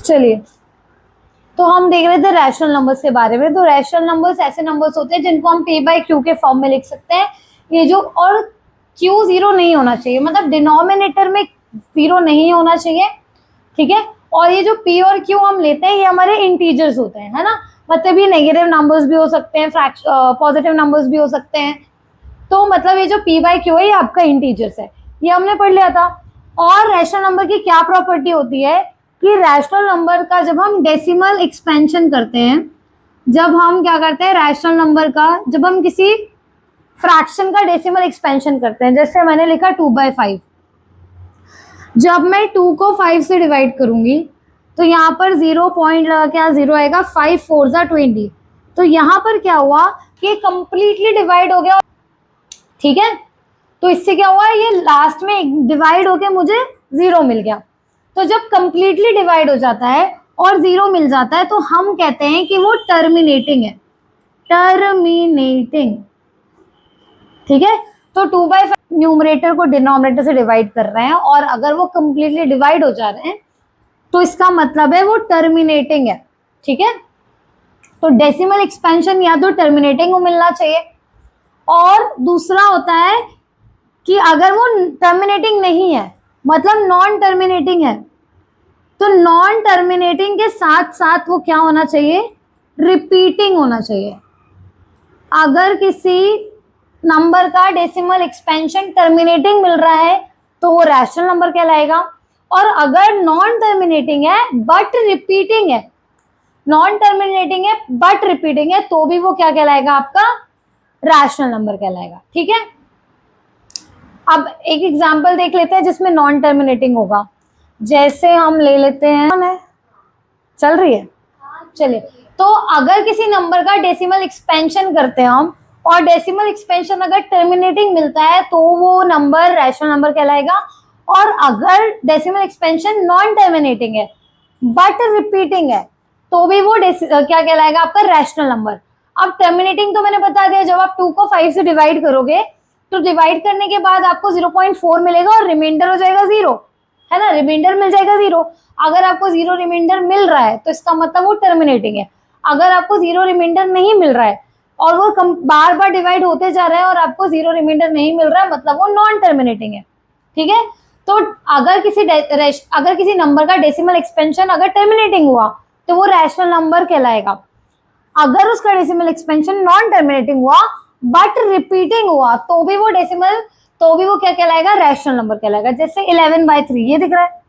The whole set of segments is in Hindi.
चलिए, तो हम देख रहे थे रैशनल नंबर्स के बारे में। तो रैशनल नंबर्स ऐसे नंबर्स होते हैं जिनको हम p बाई क्यू के फॉर्म में लिख सकते हैं। ये जो, और q जीरो नहीं होना चाहिए, मतलब डिनोमिनेटर में जीरो नहीं होना चाहिए, ठीक है। और ये जो p और q हम लेते हैं ये हमारे इंटीजर्स होते हैं, है ना। मतलब ये नेगेटिव नंबर्स भी हो सकते हैं, पॉजिटिव नंबर्स भी हो सकते हैं। तो मतलब ये जो p बाई क्यू है ये आपका इंटीजर्स है, ये हमने पढ़ लिया था। और रैशनल नंबर की क्या प्रॉपर्टी होती है कि रैशनल नंबर का जब हम डेसिमल एक्सपेंशन करते हैं, जब हम क्या करते हैं रैशनल नंबर का, जब हम किसी फ्रैक्शन का डेसिमल एक्सपेंशन करते हैं, जैसे मैंने लिखा 2/5, जब मैं 2 को 5 से डिवाइड करूंगी तो यहाँ पर 0 पॉइंट लगा के यहाँ 0 आएगा, 5 4 जा 20। तो यहाँ पर क्या हुआ कि कंप्लीटली डिवाइड हो गया, ठीक है। तो इससे क्या हुआ, ये लास्ट में डिवाइड होके मुझे 0 मिल गया। तो जब कंप्लीटली डिवाइड हो जाता है और 0 मिल जाता है तो हम कहते हैं कि वो टर्मिनेटिंग है, टर्मिनेटिंग, ठीक है। तो 2/5 न्यूमरेटर को डिनोमिनेटर से डिवाइड कर रहे हैं और अगर वो कंप्लीटली डिवाइड हो जा रहे हैं तो इसका मतलब है वो टर्मिनेटिंग है, ठीक है। तो डेसिमल एक्सपेंशन या तो टर्मिनेटिंग को मिलना चाहिए, और दूसरा होता है कि अगर वो टर्मिनेटिंग नहीं है, मतलब नॉन टर्मिनेटिंग है, तो नॉन टर्मिनेटिंग के साथ साथ वो क्या होना चाहिए, रिपीटिंग होना चाहिए। अगर किसी नंबर का डेसिमल एक्सपेंशन टर्मिनेटिंग मिल रहा है तो वो रैशनल नंबर कहलाएगा, और अगर नॉन टर्मिनेटिंग है बट रिपीटिंग है, नॉन टर्मिनेटिंग है बट रिपीटिंग है, तो भी वो क्या कहलाएगा, आपका रैशनल नंबर कहलाएगा, ठीक है। अब एक एग्जांपल देख लेते हैं जिसमें नॉन टर्मिनेटिंग होगा। जैसे हम ले लेते हैं, चल रही है, चलिए। तो अगर किसी नंबर का डेसिमल एक्सपेंशन करते हैं हम, और डेसिमल एक्सपेंशन अगर टर्मिनेटिंग मिलता है तो वो नंबर रैशनल नंबर कहलाएगा, और अगर डेसिमल एक्सपेंशन नॉन टर्मिनेटिंग है बट रिपीटिंग है तो भी वो क्या कहलाएगा, आपका रैशनल नंबर। अब टर्मिनेटिंग तो मैंने बता दिया, जब आप 2 को 5 से डिवाइड करोगे तो डिवाइड करने के बाद आपको 0.4 मिलेगा और रिमाइंडर हो जाएगा 0, है ना, रिमाइंडर मिल जाएगा 0। अगर आपको 0 रिमाइंडर मिल रहा है तो इसका मतलब वो टर्मिनेटिंग है। अगर आपको 0 रिमाइंडर नहीं मिल रहा है और वो बार बार डिवाइड होते जा रहा है और आपको 0 रिमाइंडर नहीं मिल रहा है, मतलब वो नॉन टर्मिनेटिंग है, ठीक है। तो अगर किसी नंबर का डेसिमल एक्सपेंशन अगर टर्मिनेटिंग हुआ तो वो रैशनल नंबर कहलाएगा। अगर उसका डेसिमल एक्सपेंशन नॉन टर्मिनेटिंग हुआ बट रिपीटिंग हुआ तो भी वो क्या कहलाएगा, रैशनल नंबर कहलाएगा। जैसे 11/3 ये दिख रहा है,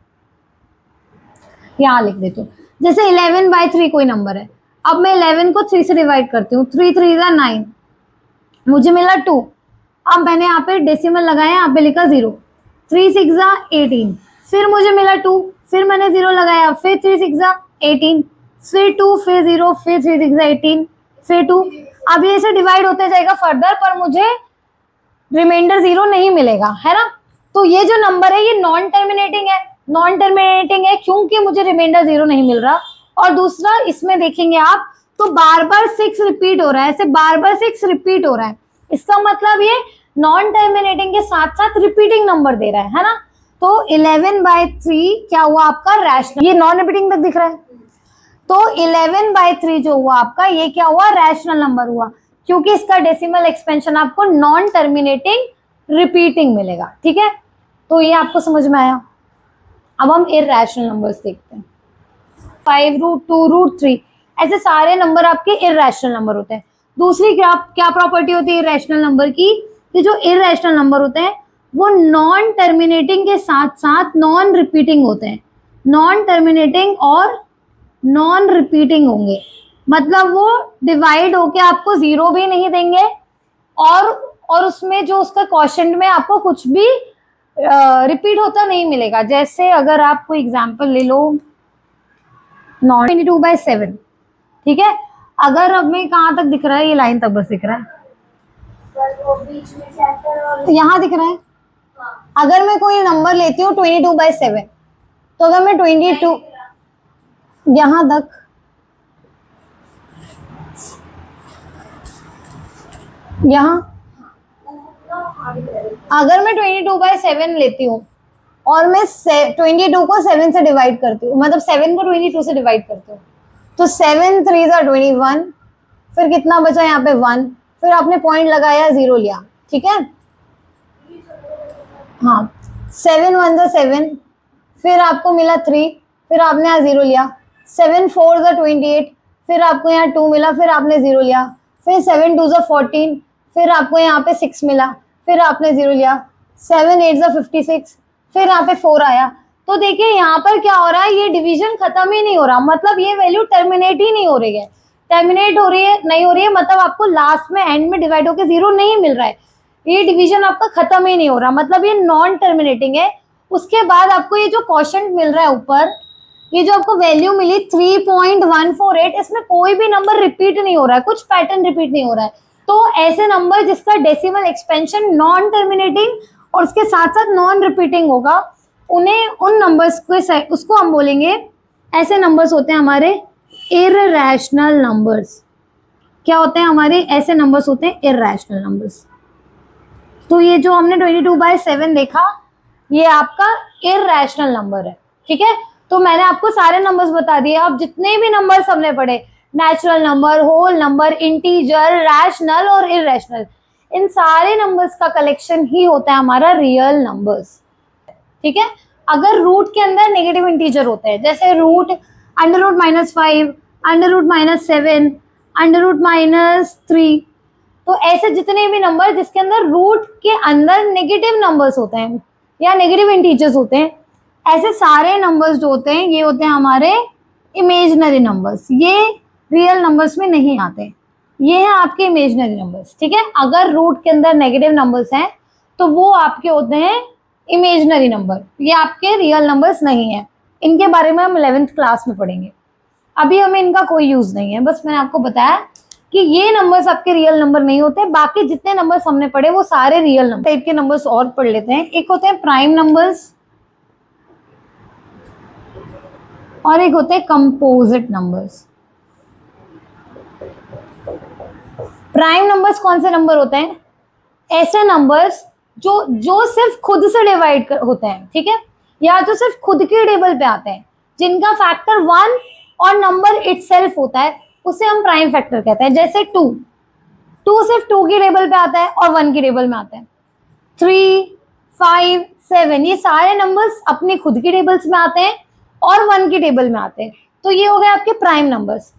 यहाँ लिख देती हूँ। जैसे 11/3 कोई नंबर है, अब मैं 11 को 3 से डिवाइड करती हूँ, 3 3 9, मुझे मिला 2। अब मैंने यहाँ पे डेसिमल लगाया, यहाँ पे लिखा 0, 3 6 18, फिर मुझे मिला 2, फिर मैंने 0 लगाया, फिर 3 6 18, फिर 2, फिर 0, फिर 3 6 18, फिर 2। अब ये ऐसे डिवाइड होते जाएगा फर्दर, पर मुझे रिमाइंडर 0 नहीं मिलेगा, है ना। तो ये जो नंबर है ये नॉन टर्मिनेटिंग है, नॉन टर्मिनेटिंग है क्योंकि मुझे रिमाइंडर 0 नहीं मिल रहा। और दूसरा, इसमें देखेंगे आप तो बार बार 6 रिपीट हो रहा है, ऐसे बार बार 6 रिपीट हो रहा है, इसका मतलब ये नॉन टर्मिनेटिंग के साथ साथ रिपीटिंग नंबर दे रहा है ना। तो 11/3 क्या हुआ आपका, रैशनल। ये नॉन रिपीटिंग तक दिख रहा है, तो 11/3 जो हुआ आपका ये क्या हुआ, रैशनल नंबर हुआ, क्योंकि इसका डेसिमल एक्सपेंशन आपको नॉन टर्मिनेटिंग रिपीटिंग मिलेगा, ठीक है। तो ये आपको समझ में आया। अब हम इररेशनल नंबर्स देखते हैं। 5√2√3 ऐसे सारे नंबर आपके इररेशनल नंबर होते हैं। दूसरी क्या प्रॉपर्टी होती है इररेशनल नंबर की, कि जो इररेशनल नंबर होते हैं वो नॉन टर्मिनेटिंग के साथ साथ नॉन रिपीटिंग होते हैं। नॉन टर्मिनेटिंग और नॉन रिपीटिंग होंगे, मतलब वो डिवाइड होके आपको 0 भी नहीं देंगे, और उसमें जो उसका क्वोशंट में आपको कुछ भी रिपीट होता नहीं मिलेगा। जैसे अगर आप कोई एग्जांपल ले लो, 22/7, ठीक है। अगर हमें कहाँ तक दिख रहा है, ये लाइन तक बस दिख रहा है, यहाँ दिख रहा है। अगर मैं कोई नंबर लेती हूँ 22/7, तो अगर मैं 22 यहाँ तक, यहाँ अगर मैं 22/7 लेती हूँ और मैं 22 को 7 से डिवाइड करती हूँ, मतलब 7 को 22 से डिवाइड करती हूँ, तो 7 3 21, फिर कितना बचा यहाँ पे 1, फिर आपने पॉइंट लगाया 0 लिया, ठीक है। हाँ 7 1 7, फिर आपको मिला 3, फिर आपने यहाँ 0 लिया, 7 4 28, फिर आपको यहाँ 2 मिला, फिर आपने 0 लिया, फिर 7 2 14, फिर आपको यहाँ पे 6 मिला, फिर आपने 0 लिया, 7 8 56, फिर यहाँ पे 4 आया। तो देखिए यहाँ पर क्या हो रहा है, ये डिवीजन खत्म ही नहीं हो रहा, मतलब ये वैल्यू टर्मिनेट ही नहीं हो रही है, टर्मिनेट हो रही है नहीं हो रही है, मतलब आपको लास्ट में एंड में डिवाइड होकर 0 नहीं मिल रहा है, ये डिवीजन आपका खत्म ही नहीं हो रहा, मतलब ये नॉन टर्मिनेटिंग है। उसके बाद आपको ये जो क्वोशंट मिल रहा है ऊपर, ये जो आपको वैल्यू मिली 3.148, इसमें कोई भी नंबर रिपीट नहीं हो रहा है, कुछ पैटर्न रिपीट नहीं हो रहा है। तो ऐसे नंबर जिसका डेसिमल एक्सपेंशन नॉन टर्मिनेटिंग और उसके साथ साथ नॉन रिपीटिंग होगा, उन्हें उन नंबर्स को उसको हम बोलेंगे, ऐसे नंबर्स होते हैं हमारे इररेशनल नंबर्स। क्या होते हैं हमारे ऐसे नंबर्स होते हैं इररेशनल नंबर्स। तो ये जो हमने 22/7 देखा, ये आपका इररेशनल नंबर है, ठीक है। तो मैंने आपको सारे नंबर्स बता दिए, अब जितने भी नंबर्स हमने पढ़े, natural number, whole number, integer, rational और इररेशनल, इन सारे नंबर्स का कलेक्शन ही होता है हमारा रियल नंबर्स, ठीक है। अगर रूट के अंदर नेगेटिव इंटीजर होते हैं, जैसे रूट √-5, √-7, √-3, तो ऐसे जितने भी नंबर जिसके अंदर रूट के अंदर नेगेटिव नंबर्स होते हैं या नेगेटिव इंटीजर्स होते हैं, ऐसे सारे नंबर्स जो होते हैं ये होते हैं हमारे इमेजिनरी नंबर्स, ये रियल नंबर्स में नहीं आते, ये हैं आपके इमेजिनरी नंबर्स, ठीक है। अगर रूट के अंदर नेगेटिव नंबर्स हैं तो वो आपके होते हैं इमेजिनरी नंबर, ये आपके रियल नंबर्स नहीं है। इनके बारे में हम 11th क्लास में पढ़ेंगे, अभी हमें इनका कोई यूज नहीं है, बस मैंने आपको बताया कि ये नंबर्स आपके रियल नंबर नहीं होते, बाकी जितने नंबर्स हमने पढ़े वो सारे रियल नंबर। टाइप के नंबर्स और पढ़ लेते हैं, एक होते हैं प्राइम नंबर्स और एक होते हैं कंपोजिट नंबर्स। प्राइम नंबर्स कौन से नंबर होते हैं? ऐसे नंबर्स जो सिर्फ खुद से डिवाइड होते हैं, ठीक है, या जो सिर्फ खुद के टेबल पे आते हैं, जिनका फैक्टर 1 और नंबर इटसेल्फ होता है, उसे हम प्राइम फैक्टर कहते हैं। जैसे 2 सिर्फ 2 की टेबल पे आता है और 1 की टेबल में आता है। 3 5 7 ये सारे नंबर्स अपनी खुद की टेबल्स में आते हैं और 1 की टेबल में आते हैं, तो ये हो गए आपके प्राइम नंबर्स।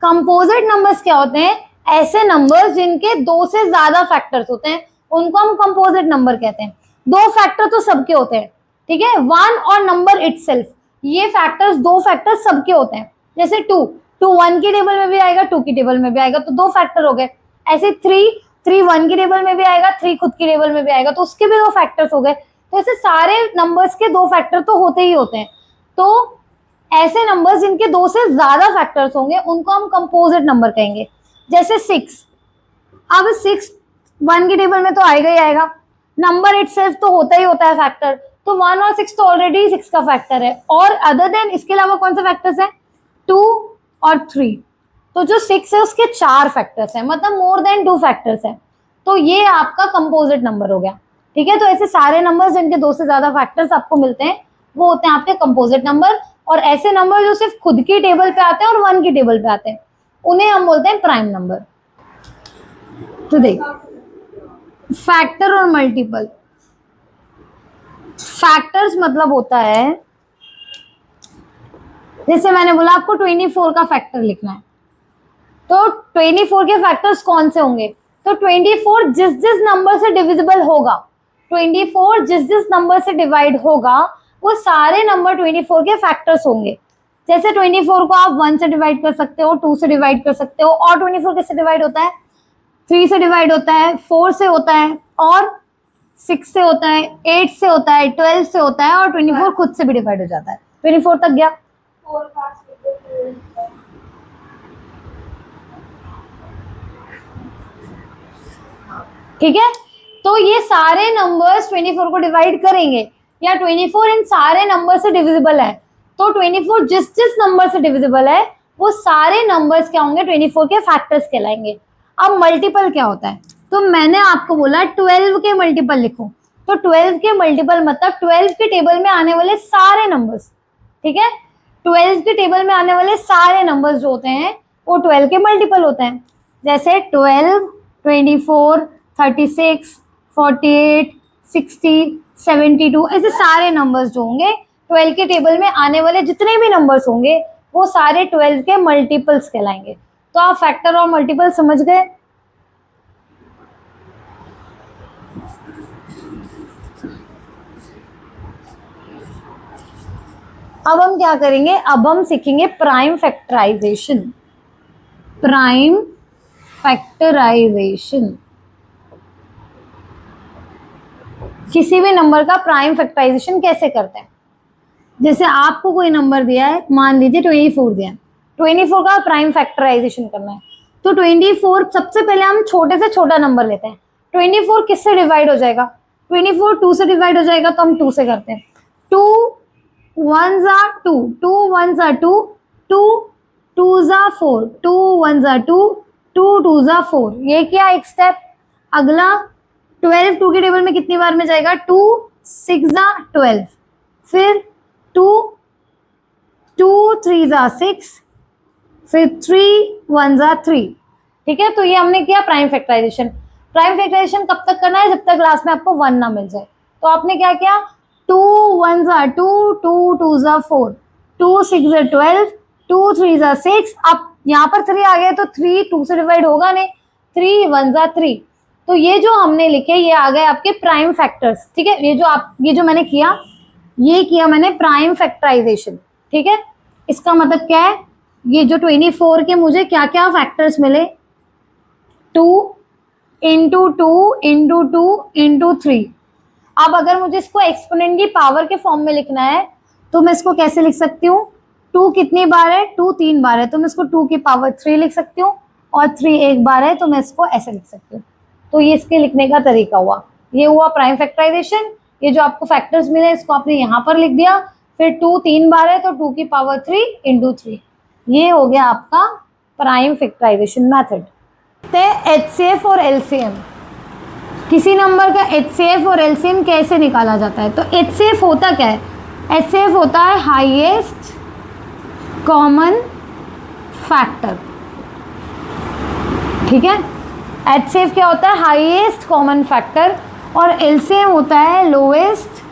कंपोजिट नंबर्स क्या होते हैं? ऐसे नंबर्स जिनके 2 से ज्यादा फैक्टर्स होते हैं, उनको हम कंपोजिट नंबर कहते हैं। 2 फैक्टर तो सबके होते हैं, ठीक है, 1 और नंबर इटसेल्फ, ये फैक्टर्स 2 फैक्टर्स सबके होते हैं। जैसे 2 1 की टेबल में भी आएगा, 2 की टेबल में भी आएगा, तो 2 फैक्टर हो गए। ऐसे 3 1 की टेबल में भी आएगा, 3 खुद की टेबल में भी आएगा, तो उसके भी 2 फैक्टर्स हो गए। तो ऐसे सारे नंबर्स के 2 फैक्टर तो होते ही होते हैं। तो ऐसे नंबर्स जिनके 2 से ज्यादा फैक्टर्स होंगे उनको हम कंपोजिट नंबर कहेंगे। जैसे 6, अब 6 1 की टेबल में तो आएगा ही आएगा, नंबर इटसेल्फ तो होता ही होता है फैक्टर, तो 1 और 6 तो ऑलरेडी 6 का फैक्टर है। और अदर देन इसके अलावा कौन से फैक्टर्स हैं? 2 और 3, तो जो 6 है उसके 4 फैक्टर्स हैं, मतलब मोर देन 2 फैक्टर्स हैं, तो ये आपका कंपोजिट नंबर हो गया, ठीक है। तो ऐसे सारे नंबर्स जिनके 2 से ज्यादा फैक्टर्स आपको मिलते हैं वो होते हैं आपके कंपोजिट नंबर। और ऐसे नंबर जो सिर्फ खुद की टेबल पे आते हैं और 1 की टेबल पे आते हैं, उन्हें हम बोलते हैं प्राइम नंबर। तो देख, फैक्टर और मल्टीपल। फैक्टर्स मतलब होता है, जैसे मैंने बोला आपको 24 का फैक्टर लिखना है, तो 24 के फैक्टर्स कौन से होंगे? तो 24 जिस जिस नंबर से डिविजिबल होगा, 24 जिस जिस नंबर से डिवाइड होगा, वो सारे नंबर 24 के फैक्टर्स होंगे। जैसे 24 को आप 1 से डिवाइड कर सकते हो, 2 से डिवाइड कर सकते हो, और 24 किससे डिवाइड होता है? 3 से डिवाइड होता है, 4 से होता है, और 6 से होता है, 8 से होता है, 12 से होता है, और 24 खुद से भी डिवाइड हो जाता है। 24 तक गया। ठीक है, तो ये सारे नंबर्स 24 को डिवाइड करेंगे, या 24 इन सारे नंबर से डिविजिबल है, तो 24 जिस जिस नंबर से डिविजिबल है वो सारे नंबर्स क्या होंगे? 24 के फैक्टर्स कहलाएंगे। अब मल्टीपल क्या होता है? तो मैंने आपको बोला 12 के मल्टीपल लिखो, तो 12 के मल्टीपल मतलब 12 के टेबल में आने वाले सारे नंबर्स, ठीक है, 12 के टेबल में आने वाले सारे नंबर्स जो होते हैं वो 12 के मल्टीपल होते हैं। जैसे 12, 24, 36, 48, 60, 72, ऐसे सारे नंबर्स जो होंगे 12 के टेबल में आने वाले जितने भी नंबर्स होंगे वो सारे 12 के मल्टीपल्स कहलाएंगे। तो आप फैक्टर और मल्टीपल समझ गए। अब हम क्या करेंगे, अब हम सीखेंगे प्राइम फैक्टराइजेशन। प्राइम फैक्टराइजेशन, किसी भी नंबर का प्राइम फैक्टराइजेशन कैसे करते हैं। जैसे आपको कोई नंबर दिया है, मान लीजिए 24 दिया है, 24 का प्राइम फैक्टराइजेशन करना है, तो 24 सबसे पहले हम छोटे से छोटा नंबर लेते हैं। 24 किससे डिवाइड हो जाएगा, 24 2 से डिवाइड हो जाएगा, तो हम 2 से करते हैं। 2 1s are 2, 2 1s are 2, 2 2s are 4, 2 1s are 2, 2 2s are 4। ये क्या एक स्टेप। अगला 12 2 के टेबल में कितनी बार में जाएगा, 2 6s are 12, फिर 2 2 3s are 6, फिर 3 1s are 3। ठीक है, तो ये हमने किया प्राइम फैक्टराइजेशन। प्राइम फैक्टराइजेशन कब तक करना है, जब तक क्लास में आपको 1 ना मिल जाए। तो आपने क्या किया, 2 1s are 2, 2 2s are 4, 2 6s are 12, 2 3s are 6। अब यहाँ पर 3 आ गया तो 3 2 से डिवाइड होगा नहीं, 3 1s are 3। तो ये जो हमने लिखे ये आ गए आपके प्राइम फैक्टर्स। ठीक है, ये जो मैंने किया, ये किया मैंने प्राइम फैक्टराइजेशन। ठीक है, इसका मतलब क्या है, ये जो 24 के मुझे क्या क्या फैक्टर्स मिले, 2 इंटू 2 इंटू 2 इंटू 3। अब अगर मुझे इसको एक्सपोनेंट की पावर के फॉर्म में लिखना है तो मैं इसको कैसे लिख सकती हूँ, 2 कितनी बार है, 2 3 बार है, तो मैं इसको 2 की पावर 3 लिख सकती हूँ, और 3 एक बार है तो मैं इसको ऐसे लिख सकती हूँ। तो ये इसके लिखने का तरीका हुआ। ये हुआ प्राइम फैक्टराइजेशन। ये जो आपको फैक्टर्स मिले इसको आपने यहाँ पर लिख दिया, फिर 2 3 बार है तो 2 की पावर 3 इंटू 3। ये हो गया आपका प्राइम फैक्टराइजेशन मैथड। HCF और LCM, किसी नंबर का HCF और LCM कैसे निकाला जाता है। तो HCF होता क्या है, HCF होता है हाईएस्ट कॉमन फैक्टर। ठीक है, HCF क्या होता है, हाईएस्ट कॉमन फैक्टर, और LCM होता है lowest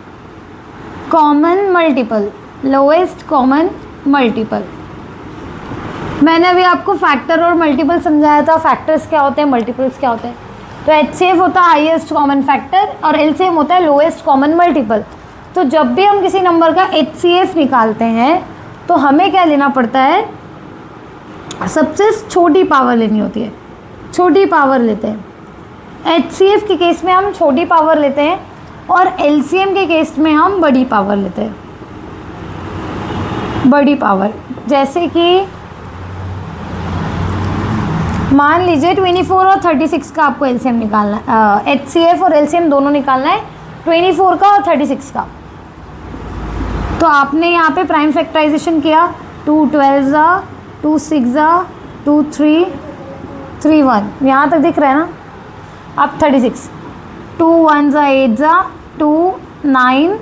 common multiple. Lowest common multiple, मैंने अभी आपको फैक्टर और मल्टीपल समझाया था, फैक्टर्स क्या होते हैं, मल्टीपल्स क्या होते हैं। तो HCF होता है हाईएस्ट कॉमन फैक्टर और LCM होता है लोएस्ट कॉमन मल्टीपल। तो जब भी हम किसी नंबर का HCF निकालते हैं तो हमें क्या लेना पड़ता है, सबसे छोटी पावर लेनी होती है, छोटी पावर लेते हैं। HCF के केस में हम छोटी पावर लेते हैं और LCM के केस में हम बड़ी पावर लेते हैं, बड़ी पावर। जैसे कि मान लीजिए 24 और 36 का आपको LCM निकालना है, HCF और LCM दोनों निकालना है, 24 का और 36 का। तो आपने यहाँ पे प्राइम फैक्टराइजेशन किया, 2 12 2 6 2 3 3 1, यहाँ तक दिख रहा है ना। अब 36, 2 1 8 2 9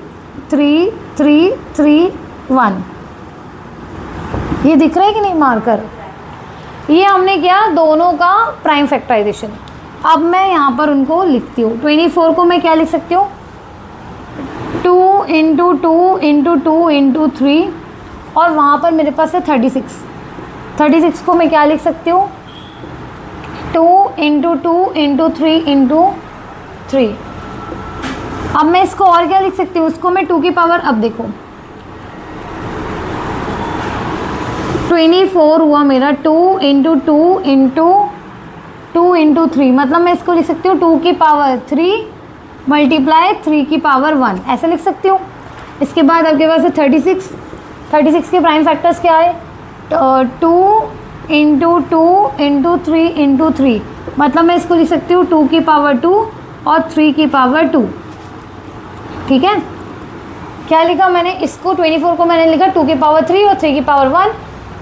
3 3 3 1, ये दिख रहा है कि नहीं मार्कर। ये हमने किया दोनों का प्राइम फैक्टराइजेशन। अब मैं यहाँ पर उनको लिखती हूँ। 24 को मैं क्या लिख सकती हूँ, 2 इंटू 2 इंटू 2 इंटू 3, और वहाँ पर मेरे पास है 36। 36 को मैं क्या लिख सकती हूँ, 2 इंटू 2 इंटू 3 इंटू 3। अब मैं इसको और क्या लिख सकती हूँ, उसको मैं 2 की पावर, अब देखो 24 हुआ मेरा 2 इंटू 2 इंटू 2 इंटू 3, मतलब मैं इसको लिख सकती हूँ 2 की पावर 3 मल्टीप्लाई 3 की पावर 1, ऐसे लिख सकती हूँ। इसके बाद आपके पास है 36। 36 के प्राइम फैक्टर्स क्या है, 2 इंटू 2 इंटू 3 इंटू 3, मतलब मैं इसको लिख सकती हूँ 2 की पावर 2 और 3 की पावर 2। ठीक है, क्या लिखा मैंने, इसको 24 को मैंने लिखा 2 की पावर 3 और 3 की पावर 1,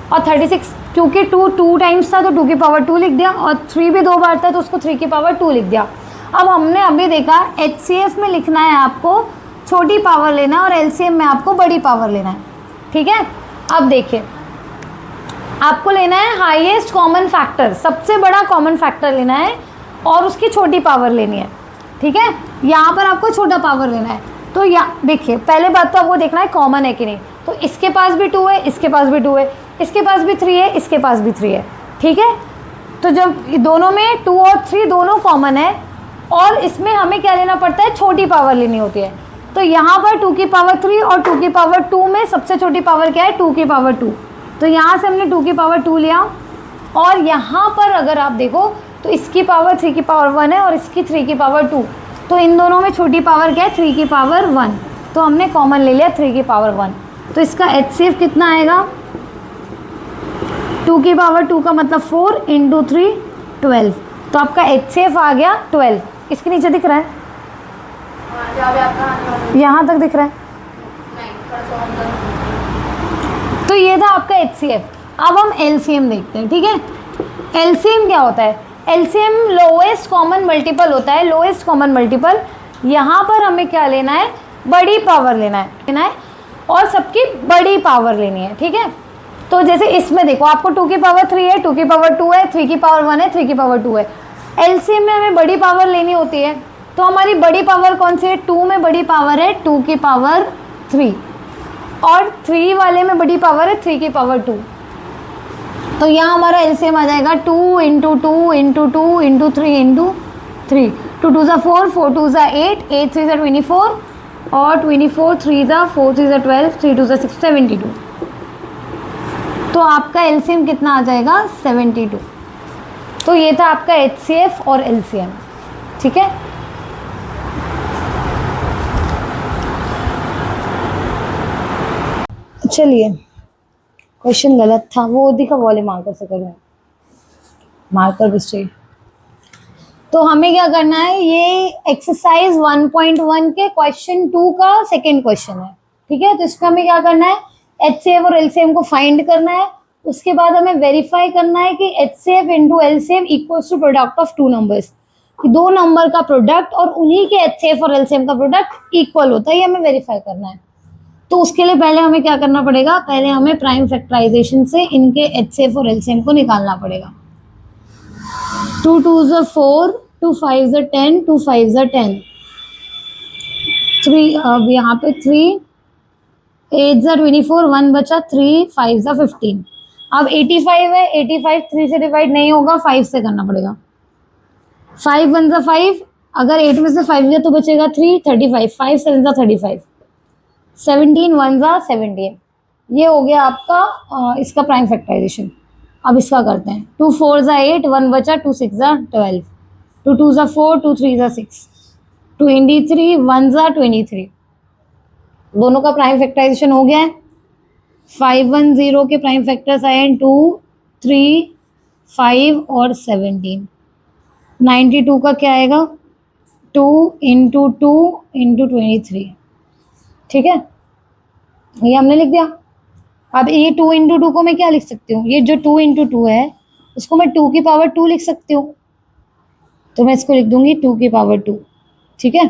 और 36 क्योंकि 2 2 टाइम्स था तो 2 की पावर 2 लिख दिया, और 3 भी 2 बार था तो उसको 3 की पावर 2 लिख दिया। अब हमने अभी देखा HCF में लिखना है आपको छोटी पावर लेना है और LCM में आपको बड़ी पावर लेना है, ठीक है। अब देखिए आपको लेना है हाईएस्ट कॉमन फैक्टर, सबसे बड़ा कॉमन फैक्टर लेना है और उसकी छोटी पावर लेनी है, ठीक है। यहाँ पर आपको छोटा पावर लेना है। तो यहाँ देखिए पहले बात तो आपको देखना है कॉमन है कि नहीं। तो इसके पास भी 2 है, इसके पास भी 2 है, इसके पास भी 3 है, इसके पास भी 3 है, ठीक है। तो जब दोनों में 2 और 3 दोनों कॉमन है और इसमें हमें क्या लेना पड़ता है, छोटी पावर लेनी होती है। तो यहाँ पर 2 की पावर 3 और 2 की पावर 2 में सबसे छोटी पावर क्या है, 2 की पावर 2। तो यहाँ से हमने 2 की पावर 2 लिया और यहाँ पर अगर आप देखो तो इसकी पावर 3 की पावर 1 है और इसकी 3 की पावर 2। तो इन दोनों में छोटी पावर क्या है, 3 की पावर 1। तो हमने कॉमन ले लिया 3 की पावर 1। तो इसका HCF कितना आएगा, 2 की पावर 2 का मतलब 4 इंटू 3 12। तो आपका HCF आ गया 12। इसके नीचे दिख रहा है, यहाँ तक दिख रहा है। तो ये था आपका HCF। अब हम LCM देखते हैं, ठीक है। LCM क्या होता है, LCM लोएस्ट कॉमन मल्टीपल होता है, लोएस्ट कॉमन मल्टीपल। यहाँ पर हमें क्या लेना है, बड़ी पावर लेना है और सबकी बड़ी पावर लेनी है, ठीक है। तो जैसे इसमें देखो आपको 2 की पावर 3 है, 2 की पावर 2 है, 3 की पावर 1 है, 3 की पावर 2 है। LCM में हमें बड़ी पावर लेनी होती है। तो हमारी बड़ी पावर कौन सी है, 2 में बड़ी पावर है 2 की पावर 3 और 3 वाले में बड़ी पावर है 3 की पावर 2। तो यहाँ हमारा LCM आ जाएगा 2 इंटू 2 इंटू 2 इंटू 3 इंटू 3। 2 2 ज़ा 4, 4 2 ज़ा 8, 8 3 ज़ा 24 और 24 3 ज़ा 4 3 ज़ा 12, 3 2 ज़ा 6, 72। तो आपका LCM कितना आ जाएगा, 72। तो ये था आपका HCF और LCM, ठीक है। चलिए क्वेश्चन गलत था, वो दिखा वाले मार्कर से करूँ, मार्कर भी चाहिए। तो हमें क्या करना है, ये एक्सरसाइज 1.1 के क्वेश्चन 2 का सेकंड क्वेश्चन है, ठीक है। तो इसमें हमें क्या करना है, HCF और LCM को फाइंड करना है। उसके बाद हमें वेरीफाई करना है कि HCF into LCM equals to product of 2 numbers, कि 2 नंबर का प्रोडक्ट और उन्हीं के HCF और LCM का प्रोडक्ट इक्वल होता है, ये हमें वेरीफाई करना है। तो उसके लिए पहले हमें क्या करना पड़ेगा, पहले हमें प्राइम फैक्टराइजेशन से इनके HCF और LCM को निकालना पड़ेगा। 2 2 ज़ा 4, 2 5 ज़ा 10, 2 5 ज़ा 10, 3 अब यहाँ पे 3, 8 ज़ा 24, 1 बचा, 3 5 ज़ा 15। अब 85 है, 85 3 से डिवाइड नहीं होगा, 5 से करना पड़ेगा। 5 1 ज़ा 5, अगर 8 में से 5 गया तो बचेगा 3, 35, 5 7 ज़ा 35, 17 1 ज़ा 17। ये हो गया आपका इसका प्राइम फैक्टराइजेशन। अब इसका करते हैं, 2 4 ज़ा 8, 1 बचा, 2 6 ज़ा 12, 2 2 ज़ा 4, 2 3 ज़ा 6, 23, 1 ज़ा 23। दोनों का प्राइम फैक्टराइजेशन हो गया है। 5 1 0 के प्राइम फैक्टर्स आए हैं 2 3 5 और 17। 92 का क्या आएगा, 2 इंटू 2 इंटू 23, ठीक है। ये हमने लिख दिया। अब ये 2 इंटू 2 को मैं क्या लिख सकती हूँ, ये जो 2 इंटू 2 है उसको मैं 2 की पावर 2 लिख सकती हूँ। तो मैं इसको लिख दूंगी 2 की पावर 2, ठीक है।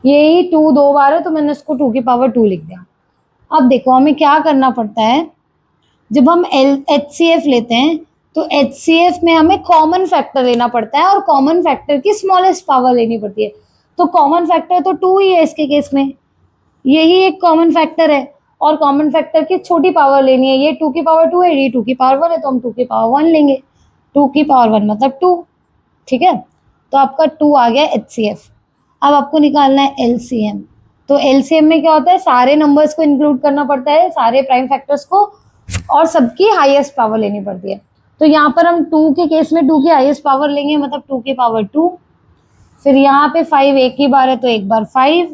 यही 2 2 बार है तो मैंने इसको 2 की पावर 2 लिख दिया। अब देखो हमें क्या करना पड़ता है, जब हम HCF लेते हैं तो HCF में हमें कॉमन फैक्टर लेना पड़ता है और कॉमन फैक्टर की स्मॉलेस्ट पावर लेनी पड़ती है। तो कॉमन फैक्टर तो 2 ही है इसके केस में, यही एक कॉमन फैक्टर है और कॉमन फैक्टर की छोटी पावर लेनी है। ये 2 की पावर 2 है, ये 2 की पावर 1 है, तो हम 2 की पावर 1 लेंगे। 2 की पावर 1 मतलब 2, ठीक है। तो आपका 2 आ गया HCF। अब आपको निकालना है LCM। तो LCM में क्या होता है, सारे नंबर्स को इंक्लूड करना पड़ता है, सारे प्राइम फैक्टर्स को, और सबकी हाईएस्ट पावर लेनी पड़ती है। तो यहाँ पर हम 2 के केस में 2 की हाईएस्ट पावर लेंगे, मतलब 2 की पावर 2। फिर यहाँ पे 5 एक ही बार है तो एक बार 5,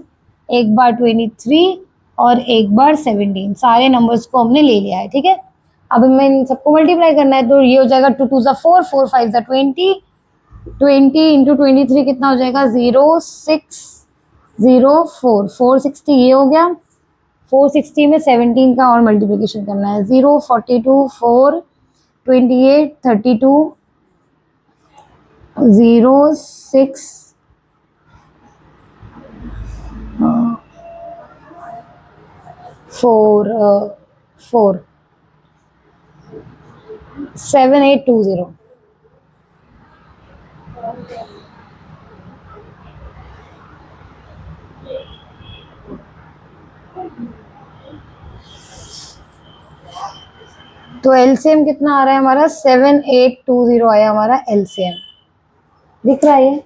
एक बार 23 और एक बार 17। सारे नंबर्स को हमने ले लिया है, ठीक है। अब हमें इन सबको मल्टीप्लाई करना है, तो ये हो जाएगा 2 2 ज़ा 4, 4 5 ज़ा 20, 20 इंटू 23 कितना हो जाएगा, 0 6 0 4, 460 ये हो गया। 460 में 17 का और मल्टीप्लिकेशन करना है, 0 42 4 28 32 0 6 4 4 7 8 2 0। तो एलसीएम कितना आ रहा है हमारा? 7820 आया हमारा एलसीएम। दिख रहा है ये?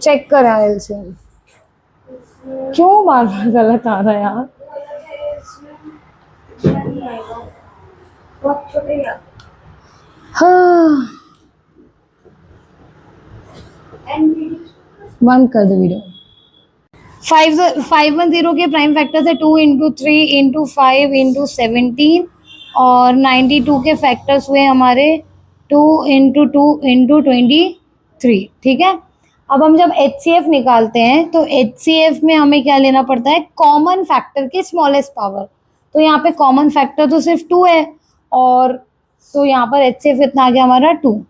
चेक करा एलसीएम। क्यों बार बार गलत आ रहा है यार? हाँ, बंद कर दो वीडियो। 510 के प्राइम फैक्टर्स है 2 इंटू 3 इंटू 5 इंटू 17 और 92 के फैक्टर्स हुए हमारे 2 इंटू 2 इंटू 23। ठीक है, अब हम जब HCF निकालते हैं तो HCF में हमें क्या लेना पड़ता है? कॉमन फैक्टर की स्मॉलेस्ट पावर। तो यहाँ पे कॉमन फैक्टर तो सिर्फ 2 है, और तो यहाँ पर HCF कितना आ गया हमारा? 2।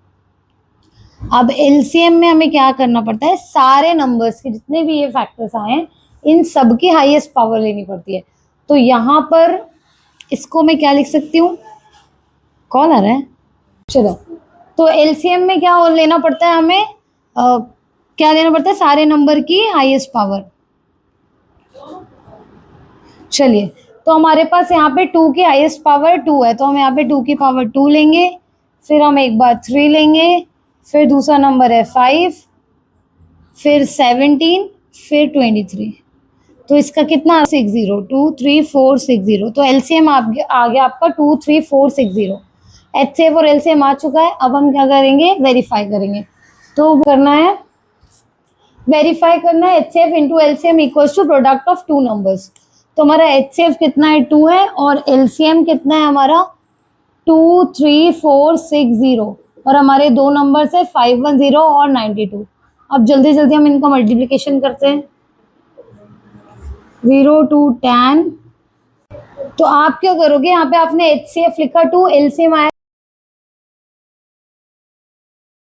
अब एलसीएम में हमें क्या करना पड़ता है? सारे नंबर्स के जितने भी ये फैक्टर्स आए हैं इन सब की हाईएस्ट पावर लेनी पड़ती है। तो यहाँ पर इसको मैं क्या लिख सकती हूँ? कौन आ रहा है? चलो, तो एलसीएम में क्या और लेना पड़ता है हमें? क्या लेना पड़ता है? सारे नंबर की हाईएस्ट पावर। चलिए, तो हमारे पास यहाँ पे 2 की हाईएस्ट पावर 2 है, तो हम यहाँ पे 2 की पावर 2 लेंगे, फिर हम एक बार 3 लेंगे, फिर दूसरा नंबर है 5, फिर 17, फिर 23। तो इसका कितना? 60 2 3 4 60। तो एलसीएम आ गया आपका 2 3 4 60। एचसीएफ और एलसीएम आ चुका है। अब हम क्या करेंगे? वेरीफाई करेंगे। तो करना है, वेरीफाई करना है HCF into LCM equals to product of two numbers. तो हमारा एचसीएफ कितना है? 2 है, और एलसीएम कितना है हमारा? 2 3 4 6 0। और हमारे दो नंबर्स है 510 और 92। अब जल्दी जल्दी हम इनका मल्टीप्लिकेशन करते हैं। 0 2 10। तो आप क्या करोगे? यहाँ पे आपने HCF लिखा 2, एलसीएम आया